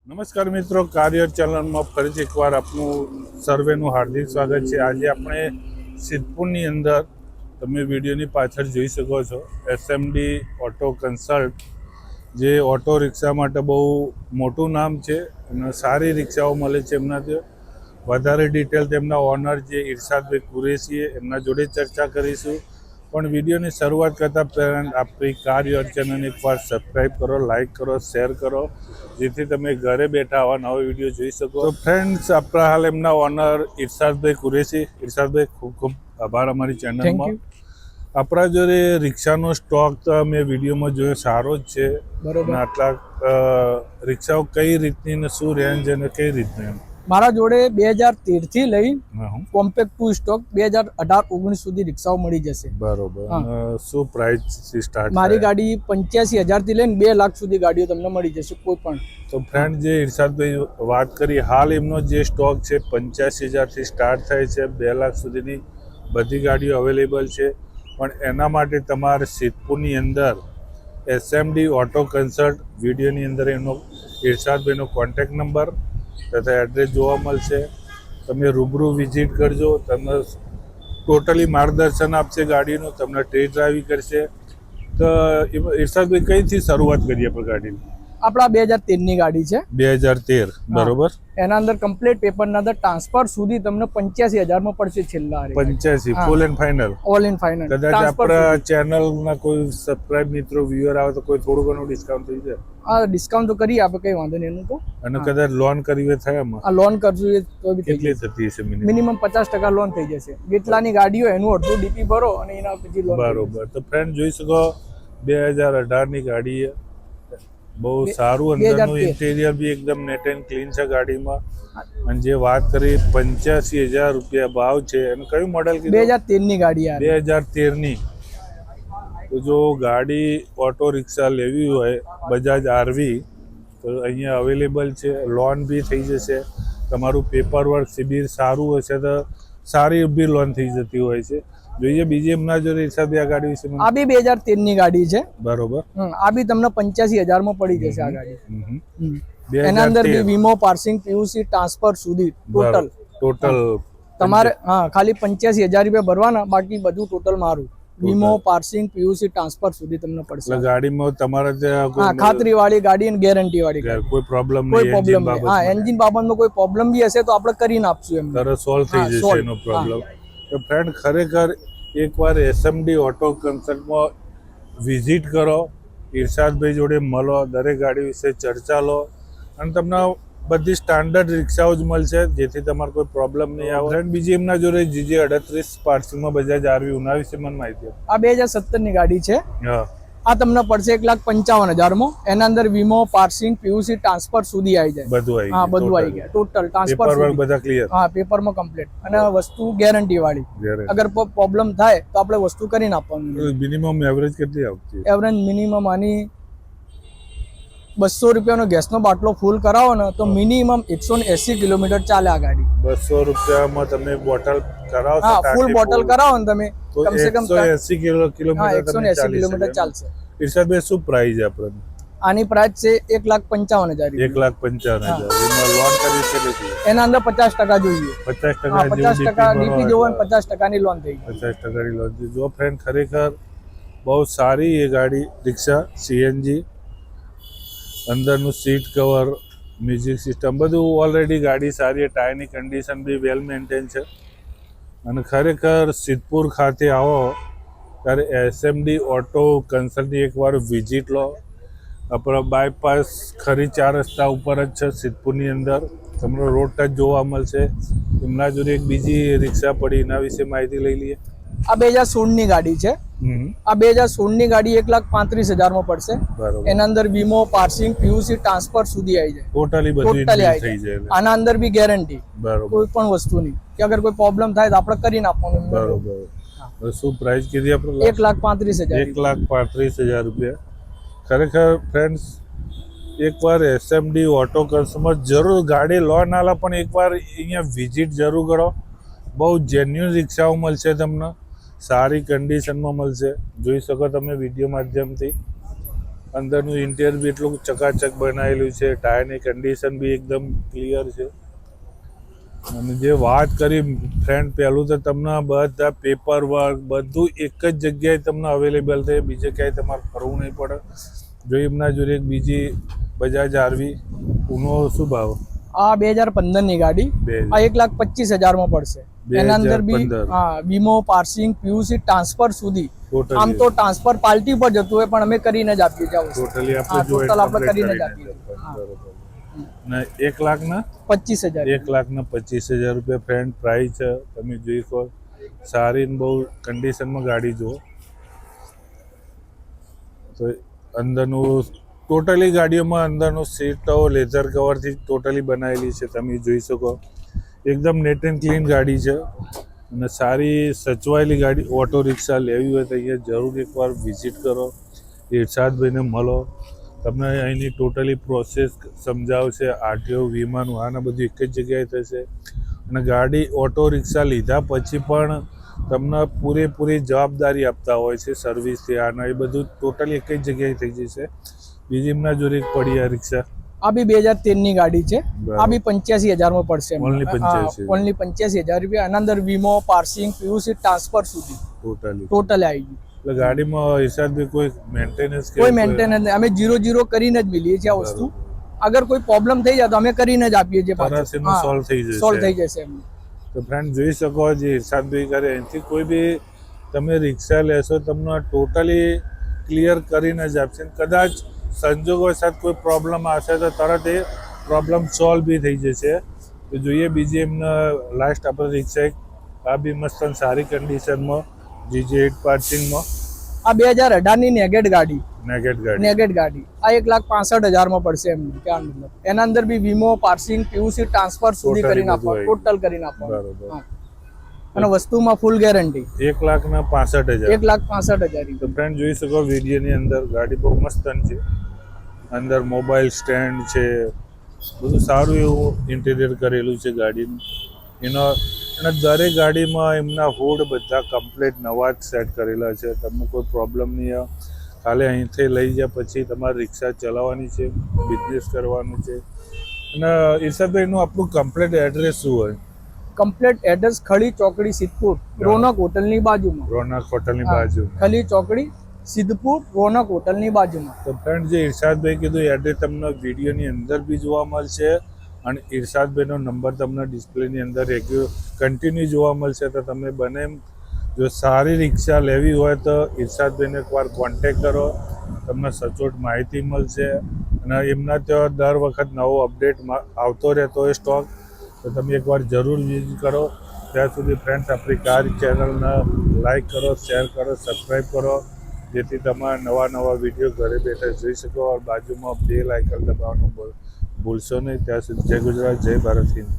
નમસ્કાર મિત્રો, કાર્યર ચેનલમાં ફરીથી એકવાર આપનું સર્વેનું હાર્દિક સ્વાગત છે। આજે આપણે સિદ્ધપુરની અંદર તમે વિડીયોની પાછળ જોઈ શકો છો એસએમડી ઓટો કન્સલ્ટ, જે ઓટો રિક્ષા માટે બહુ મોટું નામ છે અને સારી રિક્ષાઓ મળે છે એમનાથી। વધારે ડિટેલ તેમના ઓનર જે ઇરશાદભાઈ કુરેશી એમના જોડે ચર્ચા કરીશું। પણ વિડીયોની શરૂઆત કરતાં પહેલાં આપણી કાર્યર ચેનલને એકવાર સબસ્ક્રાઈબ કરો, લાઇક કરો, શેર કરો, જેથી તમે ઘરે બેઠા આવા નવા વિડીયો જોઈ શકો। તો ફ્રેન્ડ્સ, આપણા હાલ એમના ઓનર ઇરશાદભાઈ કુરેશી। ઇરશાદભાઈ, ખૂબ ખૂબ આભાર અમારી ચેનલમાં। આપણા જોડે રિક્ષાનો સ્ટોક તો મેં વિડીયોમાં જોયો સારો જ છે, બરોબર। આટલા રિક્ષાઓ કઈ રીતની ને શું રેન્જ અને કઈ રીતની? મારા જોડે 2013 થી લઈ કોમ્પેક્ટ ટુ સ્ટોક 2018-19 સુધી રિક્ષાઓ મળી જશે, બરોબર। શું પ્રાઇસ થી સ્ટાર્ટ? મારી ગાડી 85,000 થી લઈને 2 લાખ સુધી ગાડીઓ તમને મળી જશે કોઈ પણ। તો ફ્રેન્ડ, જે ઇરશાદભાઈ વાત કરી, હાલ એમનો જે સ્ટોક છે 85,000 થી સ્ટાર્ટ થાય છે, 2 લાખ સુધીની બધી ગાડીઓ અવેલેબલ છે। પણ એના માટે તમારે સિદ્ધપુરની અંદર એસએમડી ઓટો કન્સલ્ટ, વિડીયોની અંદર એમનો ઇરશાદભાઈનો કોન્ટેક્ટ નંબર તથા એડ્રેસ જોવા મળશે। તમે રૂબરૂ વિઝિટ કરજો, તમને ટોટલી માર્ગદર્શન આપશે ગાડીનું, તમને ટેસ્ટ ડ્રાઈવ કરશે। તો ઇરશાદભાઈ, કઈથી શરૂઆત કરીએ આપણે ગાડીની? આપણા 2013 ની ગાડી છે, 2013, બરોબર। એના અંદર કમ્પ્લીટ પેપરના અંદર ટ્રાન્સફર સુધી તમને 85,000 માં પડશે છેલ્લા। 85 full and final? All in final. કદાચ આપણા ચેનલના કોઈ સબસ્ક્રાઇબ મિત્રો વ્યુઅર આવે તો કોઈ થોડું ઘણું ડિસ્કાઉન્ટ થઈ જાય? હા, ડિસ્કાઉન્ટ તો કરી આપે, કઈ વાંધો નહીં એનું તો। અને કદાચ લોન કરવી થાય એમાં? આ લોન કરજો તો બી કેટલી થતી હશે? મિનિમમ 50% લોન થઈ જશે। જેટલાની ગાડીઓ એનું અડધું ડીપી ભરો અને એના પછી લોન। બરોબર। તો ફ્રેન્ડ, જોઈ શકો 2018 ની ગાડી છે, બહુ સારું અંદરનું ઇન્ટિરિયર બી એકદમ નેટ એન્ડ ક્લીન છે ગાડીમાં। અને જે વાત કરી 85,000 રૂપિયા ભાવ છે, અને કયું મોડેલ કીધું? 2013 ની ગાડી આ 2013 ની। તો જો ગાડી ઓટો રિક્ષા લેવી હોય બજાજ આરવી, તો અહીંયા અવેલેબલ છે, લોન બી થઈ જશે। તમારું પેપર વર્ક સિબિલ સારું હશે તો સારી બી લોન થઈ જતી હોય છે। જોઈએ બીજી એમના જોડે હિસાબે આ ગાડી વિશે? આ બી 2013 ની ગાડી છે, બરોબર। આ બી તમને 85,000 માં પડી જશે આ ગાડી। એના અંદર બી વીમો, પાર્સિંગ, પીયુસી, ટ્રાન્સફર સુધી ટોટલ તમારે ખાલી 85,000 રૂપિયા ભરવાના, બાકી બધું ટોટલ મારું। વીમો, પાર્સિંગ, પીયુસી, ટ્રાન્સફર સુધી તમને પડશે ગાડીમાં। તમારે ત્યાં ખાતરી વાળી ગાડી અને ગેરંટી વાળી ગાડી, કોઈ પ્રોબ્લેમ કોઈ પ્રોબ્લેમ નહીં। હા, એન્જિન બાબતનો કોઈ પ્રોબ્લેમ બી હશે તો આપણે કરીને આપશું એમ, તરત સોલ્વ થઈ જશે એનો પ્રોબ્લેમ। તો ફ્રેન્ડ, ખરેખર એકવાર એસએમડી ઓટો કન્સલ્ટમાં વિઝિટ કરો, ઇરશાદભાઈ જોડે મળો, દરેક ગાડી વિશે ચર્ચા લો, અને તમને બધી સ્ટાન્ડર્ડ રિક્ષાઓ જ મળશે, જેથી તમારે કોઈ પ્રોબ્લેમ નહીં આવે। ફ્રેન્ડ, બીજી એમના જોડે GJ38 પાર્સિંગમાં બજાજ આરવી, ઉના વિશે મને માહિતી આપો। આ 2017 ની ગાડી છે, હા। આ તમને પડશે 1,55,000 માં। એના અંદર વીમો, પાર્સિંગ, પીયુસી, ટ્રાન્સફર સુધી આવી જાય, બધું આવી? હા, બધું આવી ગયા ટોટલ ટ્રાન્સફર પેપર બધા ક્લિયર? હા, પેપરમાં કમ્પ્લીટ, અને વસ્તુ ગેરંટી વાળી। અગર પ્રોબ્લેમ થાય તો આપણે વસ્તુ કરીને આપવાનું। મિનિમમ એવરેજ કેટલી આવતી? એવરેજ મિનિમમ આની 200 રૂપિયાનો ગેસનો બાટલો ફૂલ કરાવો ને તો મિનિમમ 180 કિલોમીટર ચાલે આ ગાડી। 200 રૂપિયામાં તમે બોટલ કરાવો? હા, ફૂલ બોટલ કરાવો ને તમે, કમસે કમ 180 કિલોમીટર 180 કિલોમીટર ચાલશે। ઇરશાદભાઈ, શું પ્રાઇસ છે આપણે? આની પ્રાઇસ છે 1,55,000। 1,55,000 એમાં લોન કરવી છે? એના અંદર 50% જોઈએ। 50% ડીપી જોવો ને 50% ની લોન થઈ ગઈ। 50% ની લોન થઈ। જો ફ્રેન્ડ, ખરેખર બહુ સારી એ ગાડી રિક્ષા, સીએનજી, અંદરનું સીટ કવર, મ્યુઝિક સિસ્ટમ બધું ઓલરેડી ગાડી સારી, ટાયરની કન્ડિશન બી વેલ મેન્ટેન છે। અને ખરેખર સિદ્ધપુર ખાતે આવો ત્યારે એસએમડી ઓટો કન્સલ્ટની એકવાર વિઝિટ લો। આપણા બાયપાસ ખરી 4 રસ્તા ઉપર જ છે સિદ્ધપુરની અંદર, તમને રોડ ટચ જોવા મળશે। એમના જોડે એક બીજી રિક્ષા પડી, એના વિશે માહિતી લઈ લઈએ। આ 2016 ની ગાડી છે, આ 2016 ની ગાડી 1,35,000 માં પડશે। એના અંદર વીમો, પાર્સિંગ, પીયુસી, ટ્રાન્સફર સુધી આવી જાય, ટોટલી બધું થઈ જાય। આના અંદર બી ગેરંટી, કોઈ પણ વસ્તુની કે અગર કોઈ પ્રોબ્લેમ થાય તો આપણે કરીને આપવાનું। બરોબર। શું પ્રાઇસ કીધી આપણે? 1,35,000। 1,35,000 રૂપિયા। ખરેખર ફ્રેન્ડ્સ, એકવાર એસએમડી ઓટો કન્સલ્ટમાં જરૂર, ગાડી લોન આલા પણ એકવાર અહીંયા વિઝિટ જરૂર કરો। બહુ જેન્યુઅન રિક્ષાઓ મળશે તમને, સારી કન્ડિશનમાં મળશે, જોઈ શકો તમે વિડીયો માધ્યમથી। અંદરનું ઇન્ટિરિયર બી એટલું ચકાચક બનાવેલું છે, ટાયરની કન્ડિશન બી એકદમ ક્લિયર છે. અને જે વાત કરી ફ્રેન્ડ, પહેલું તો તમને બધા પેપર વર્ક બધું એક જ જગ્યાએ તમને અવેલેબલ છે, બીજે ક્યાંય તમારે ફરવું નહીં પડે. જો એમના જોડે એક બીજી બજાજ આરવી ઉનો શું ભાવ? આ 2015 ની ગાડી, આ 1,25,000 પડશે. એના અંદર બી વીમો, પાર્સિંગ, પીયુસી, ટ્રાન્સફર સુધી. આમ તો ટ્રાન્સફર પાર્ટી પર જતું હોય, પણ અમે કરીને જ આપીએ છીએ. ટોટલ આપણે કરીને જ આપીએ. ને 1,25,000 1,25,000 રૂપિયા ફ્રેન્ડ પ્રાઇસ છે. તમે જોઈ શકો, સારી ને બહુ કન્ડિશનમાં ગાડી જુઓ તો અંદરનું ટોટલી ગાડીઓમાં અંદરનું સીટો લેધર કવરથી ટોટલી બનાવેલી છે. તમે જોઈ શકો એકદમ નેટ એન્ડ ક્લીન ગાડી છે અને સારી સચવાયેલી ગાડી. ઓટો રિક્ષા લેવી હોય તો અહીંયા જરૂર એકવાર વિઝિટ કરો, ઇરશાદભાઈને મળો. તમને અહીંની ટોટલી પ્રોસેસ સમજાવશે. આરટીઓ, વીમાનું આના બધું એક જ જગ્યાએ થશે. અને ગાડી ઓટો રિક્ષા લીધા પછી પણ તમને પૂરેપૂરી જવાબદારી આપતા હોય છે, સર્વિસથી આના એ બધું ટોટલી એક જ જગ્યાએ થઈ જશે. બીજી એમના જોડે એક પડી આ રિક્ષા, આ બી 2013 ની ગાડી છે. આ બી 85,000 પડશે. ઓનલી 85,000 રૂપિયા. આના અંદર વીમો, પાર્સિંગ, પીયુસી, ટ્રાન્સફર સુધી ટોટલ આવી ગયું. એટલે ગાડીમાં હિસાબથી કોઈ મેન્ટેનન્સ નહીં. અમે 0 કરીને જ મિલીએ છીએ આ વસ્તુ. અગર કોઈ પ્રોબ્લેમ થઈ જાય તો અમે કરીને જ આપીએ છીએ, સોલ્વ થઈ જશે. તો ફ્રેન્ડ જોઈ શકો જે હિસાબભાઈ કરે, એનાથી કોઈ બી તમે રિક્ષા લેશો તમને ટોટલી ક્લિયર કરીને જ આપશે. કદાચ સંજોગો સાથે કોઈ પ્રોબ્લેમ આવશે તો તરત એ પ્રોબ્લેમ સોલ્વ બી થઈ જશે. તો જોઈએ બીજી એમને લાસ્ટ આપણે રિક્ષા એક આ બી મસ્ત સારી કન્ડિશનમાં GJ8 પાર્સિંગમાં. આ 2018 ની નેગેટ ગાડી. આ 1,65,000 પડશે એમને. એના અંદર બી વીમો, પાર્સિંગ, પીયુસી, ટ્રાન્સફર સુધી કરીને આપવા, ટોટલ કરીને આપવા. અને વસ્તુમાં ફૂલ ગેરંટી. 1,65,000 1,65,000. તો ફ્રેન્ડ જોઈ શકો વિડીયોની અંદર ગાડી બહુ મસ્ત છે. અંદર મોબાઈલ સ્ટેન્ડ છે, બધું સારું એવું ઇન્ટિરિયર કરેલું છે ગાડીનું. અને દરેક ગાડીમાં એમના હુડ બધા કમ્પ્લીટ નવા જ સેટ કરેલા છે. તમને કોઈ પ્રોબ્લેમ નહીં આવે. ખાલી અહીંથી લઈ જાય પછી તમારે રિક્ષા ચલાવવાની છે, બિઝનેસ કરવાનું છે. અને ઈર્ષાદભાઈનું આપણું કમ્પ્લીટ એડ્રેસ શું હોય? કમ્પ્લીટ એડ્રેસ ખડી ચોકડી, સિદ્ધપુર, રોનક હોટલની બાજુમાં. ખડી ચોકડી, સિદ્ધપુર, રોનક હોટલની બાજુમાં. તો ફ્રેન્ડ જે ઈર્ષાદભાઈ કીધું એડ્રેસ તમને વિડીયોની અંદર બી જોવા મળશે અને ઈર્ષાદભાઈનો નંબર તમને ડિસ્પ્લેની અંદર કન્ટિન્યુ જોવા મળશે. તો તમે બને જો સારી રિક્ષા લેવી હોય તો ઈર્ષાદભાઈને એકવાર કોન્ટેક કરો, તમને સચોટ માહિતી મળશે. અને એમના ત્યાં દર વખત નવો અપડેટ આવતો રહેતો હોય સ્ટોક, તો તમે એકવાર જરૂર વિઝિટ કરો. ત્યાં સુધી ફ્રેન્ડ્સ આપણી કાર ચેનલને લાઈક કરો, શેર કરો, સબસ્ક્રાઈબ કરો, જેથી તમારા નવા વિડીયો ઘરે બેઠા જોઈ શકો. બાજુમાં બેલ આઇકન દબાવવાનું ભૂલશો નહીં. ત્યાં સુધી જય ગુજરાત, જય ભારત હિન્દ.